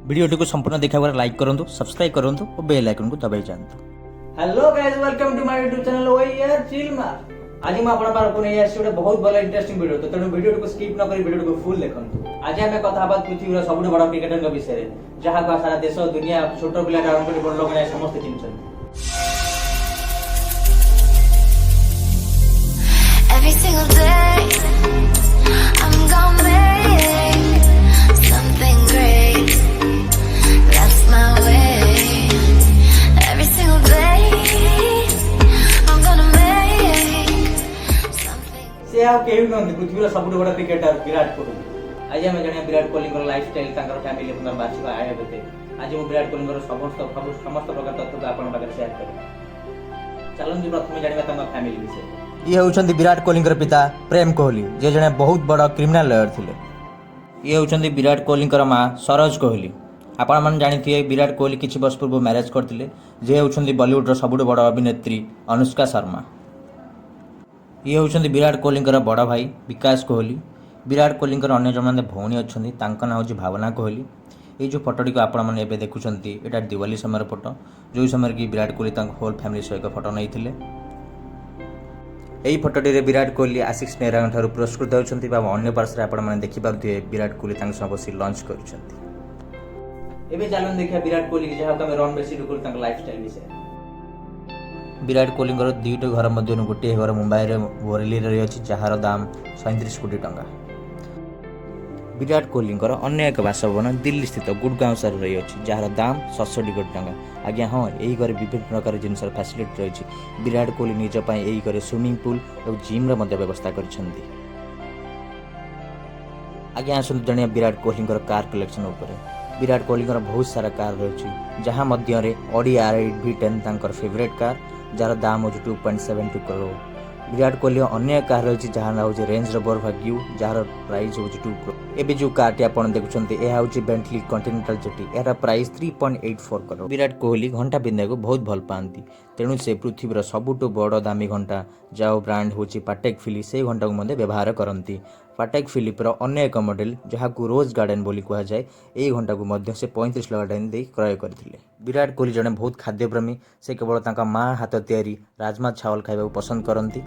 Video को संपूर्ण देखा लाइक करूँ, सब्सक्राइब करूँ और बेल आइकन को दबाई जातु। Hello guys, welcome to my YouTube channel ओयर चिल मार। आज मैं आपन पार कोने यार से बहुत भलो इंटरेस्टिंग वीडियो तो तेणु वीडियो को स्किप न करी वीडियो को फुल देखंतु। आज हमें कथा बात पृथ्वी रो सबुठ बड़ क्रिकेटर विषय रे जहा को सारा देश दुनिया छोट पिला डाउन कर बड़ लोग ने समस्त चिन्हछन। Every single day I'm gonna make something great. That's my way. Every single day I'm gonna make something. से आ केहू न पृथ्वी रो सबुठ बड़ क्रिकेटर विराट कोहली। आज हमें जानिया विराट कोहली को लाइफस्टाइल ताकर फैमिली पुनर वार्षिक आय हेते। आज मैं विराट कोहली को समस्त प्रकार तथ्य को आपन पाकर शेयर करी। चलन प्रथम जानिबा तंग फैमिली विषय। ये होउछन्ति विराट कोहली पिता प्रेम कोहली जे जने बहुत बड़ क्रिमिनल लॉयर थिले। ये होउछन्ति विराट कोहली मां सरोज कोहली। आपण मन जानिथिए विराट कोहली किछि वर्ष पूर्व मैरिज करथिले जे होउछन्ति बॉलीवुड रो सबुठ बड़ अभिनेत्री अनुष्का शर्मा। ये होउछन्ति विराट कोहली बड़ भाई विकास कोहली। विराट कोहली अन्य जने भौणी अछन्ति तांका नाम होछि भावना कोहली। ये जो फोटोटी को आपण मन एबे देखुछन्ति एटा दिवाली समय फोटो जो समय कि विराट कोहली तांक होल फैमिली सहित फोटो नैथिले। यही फोटोटी विराट कोहली आशिष नेहरा ठारू पुरस्कृत होती अन्य पार्श्व आपने देखिपे विराट कोहली बस लंच कर। चलन देखिए विराट कोहली जहाँ रन बेसी लाइफस्टाइल विषय। विराट कोहली दुईट घर मध्य गोटे घर मुंबई बोरेली रही अच्छी जार दाम 37 कोटी टंका। विराट कोहली अन्य एक बासभवन दिल्ली स्थित गुड़गांव सर रही अच्छी जार दाम 67 कोटी टंका। आज्ञा हाँ यही घरे विभिन्न प्रकार जिन फैसिलिटी रही। विराट कोहली निज यही घरे स्विमिंग पूल और जिम व्यवस्था कर। आज्ञा आसतु जानिया विराट कोहली कार कलेक्शन उपर। विराट कोहली बहुत सारा कार रही जहाँ मध्य Audi R8 V10 favourite car जार दाम हो 2.72 करोड़। विराट कोहली अन्य कार रही जहाँ हूँ रेंज रोवर भाग्यू जार प्राइस हूँ 2 करोड़। एबे जो कार टी आप देखुंटे यह हूँ बेंटली कॉन्टिनेंटल जेटी यार प्राइस 3.84 करोड़। विराट कोहली घंटा पिंधा को बहुत भल पाती तेणु से पृथ्वीर सबुठ बड़ दामी घंटा जाओ ब्रांड हूँ पाटेक फिली से घंटा को व्यवहार करती। पाटेक फिलिपर अन्य एक मॉडल जहाँ को रोज गार्डन बोली कह जाए यही घंटा को से 35 लाख टଙ୍କା क्रय करते। विराट कोहली जड़े बहुत खाद्यप्रेमी से केवल तांका माँ हाथ तैयारी राजमा चावल खाइबा पसंद करती।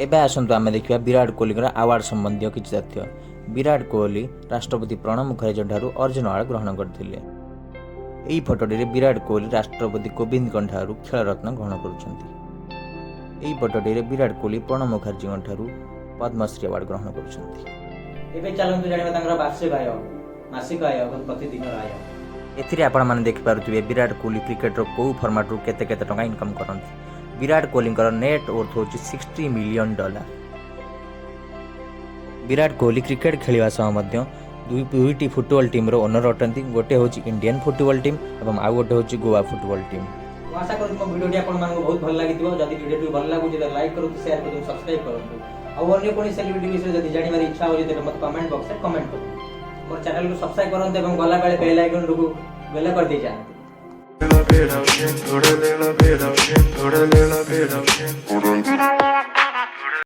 एबे आसंतु आमे देखिबा विराट कोहली अवार्ड संबंधी किछि तथ्य। विराट कोहली राष्ट्रपति प्रणब मुखर्जी ठारू अर्जुन अवार्ड ग्रहण करथिले। एही फोटोटी विराट कोहली राष्ट्रपति कोविंद ठारू खेल रत्न ग्रहण करुछन्ति। एही फोटोटी विराट कोहली प्रणब मुखर्जी ठारू पद्मश्री अवार्ड ग्रहण करुछन्ति। एबे चलंतु जानिबा तांकर वार्षिक आय मासिक आय और प्रतिदिन आय। एथिरे आपण माने देखि पारुथिबे विराट कोहली क्रिकेट रो को फॉर्मेट रो केते टका इनकम करନ୍ତି। विराट कोहली नेट वर्थ हो $60 मिलियन। विराट कोहली क्रिकेट खेलवा समय दुईटी फुटबॉल टीम रो ओनर अटंती। गोटे हूँ इंडियन फुटबॉल टीम और आउ गोटे हूँ गोवा फुटबॉल टीम। आशा करूँ मो वीडियो आपन मानको बहुत भल लागि दिबो। जदि वीडियो भल लागु जे लाइक करू शेयर करू सब्सक्राइब करू और अन्य कोनी सेलिब्रिटी विषय जदि जानिबार इच्छा हो जे मत कमेंट बॉक्स रे कमेंट करू। मोर चैनल को सब्सक्राइब करंते एवं गला बेले बेल आइकन को बेल कर दे जाते। Thora lela,